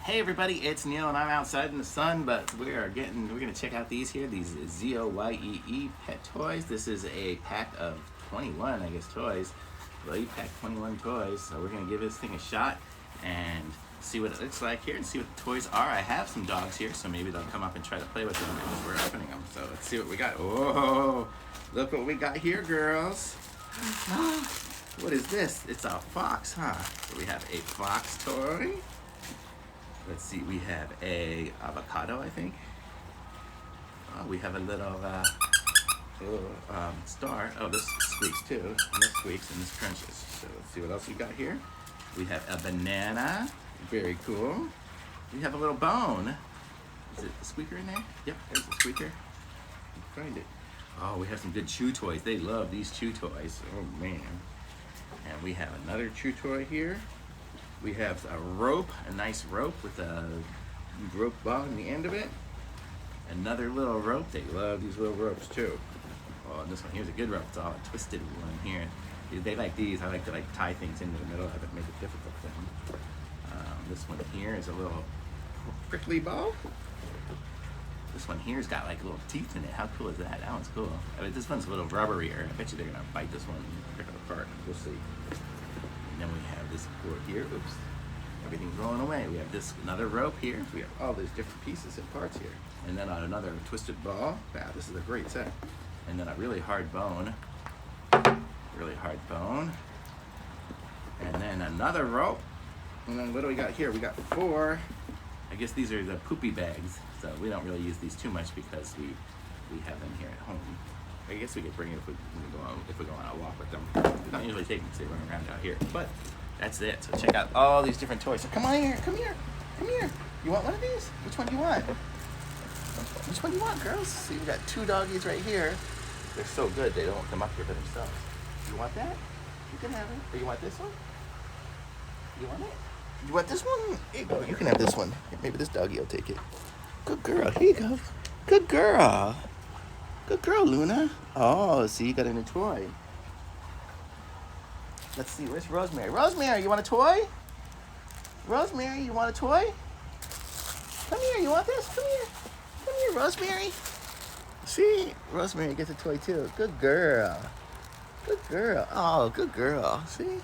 Hey everybody, it's Neil and I'm outside in the sun, but we're gonna check out these LOYEE pet toys. This is a pack of 21, I guess, toys. LOYEE pack 21 toys. So we're gonna give this thing a shot and see what it looks like here and see what the toys are. I have some dogs here, so maybe they'll come up and try to play with them as we're opening them. So let's see what we got. Oh, look what we got here, girls. What is this? It's a fox, huh? So we have a fox toy. Let's see, we have a avocado, I think. We have a little star. Oh, this squeaks too. And this squeaks and this crunches. So let's see what else we got here. We have a banana. Very cool. We have a little bone. Is it the squeaker in there? Yep, there's the squeaker. Find it. Oh, we have some good chew toys. They love these chew toys. Oh man. And we have another chew toy here. We have a rope, a nice rope with a rope ball in the end of it. Another little rope. They love these little ropes too. Oh, and this one here's a good rope. It's all a twisted one here. They like these. I like to tie things into the middle of it, make it difficult for them. This one here is a little prickly ball. This one here's got like little teeth in it. How cool is that? That one's cool. I mean, this one's a little rubberier. I bet you they're gonna bite this one and rip it apart. We'll see. And then we have this board here. Oops, everything's rolling away. We have this another rope here. We have all these different pieces and parts here. And then another twisted ball. Wow, this is a great set. And then a really hard bone. Really hard bone. And then another rope. And then what do we got here? We got 4. I guess these are the poopy bags. So we don't really use these too much because we have them here at home. I guess we could bring it if we go on a walk with them. We don't usually take them because they run around out here. But that's it. So check out all these different toys. So come on here, come here, come here. You want one of these? Which one do you want? Which one do you want, girls? See, we got 2 doggies right here. They're so good, they don't come up here by themselves. You want that? You can have it. Or you want this one? You want it? You want this one? Here you go. You can have this one. Maybe this doggy will take it. Good girl. Here you go. Good girl. Good girl, Luna. Oh, see, you got a new toy. Let's see, where's Rosemary? Rosemary, you want a toy? Rosemary, you want a toy? Come here, you want this? Come here. Come here, Rosemary. See, Rosemary gets a toy too. Good girl. Good girl. Oh, good girl. See?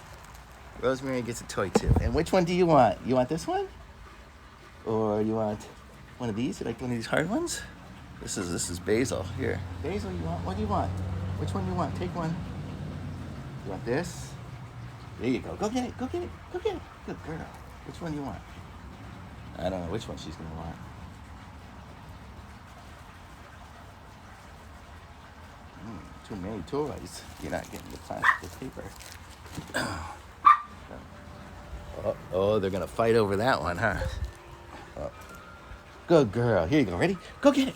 Rosemary gets a toy too. And which one do you want? You want this one? Or you want one of these? You like one of these hard ones? This is Basil. Here. Basil, you want? What do you want? Which one do you want? Take one. You want this? There you go. Go get it. Go get it. Go get it. Good girl. Which one do you want? I don't know which one she's going to want. Too many toys. You're not getting the plastic paper. Oh, they're going to fight over that one, huh? Oh. Good girl. Here you go. Ready? Go get it.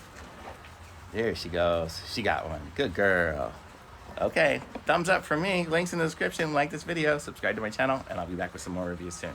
There she goes. She got one. Good girl. Okay. Thumbs up for me. Links in the description. Like this video. Subscribe to my channel. And I'll be back with some more reviews soon.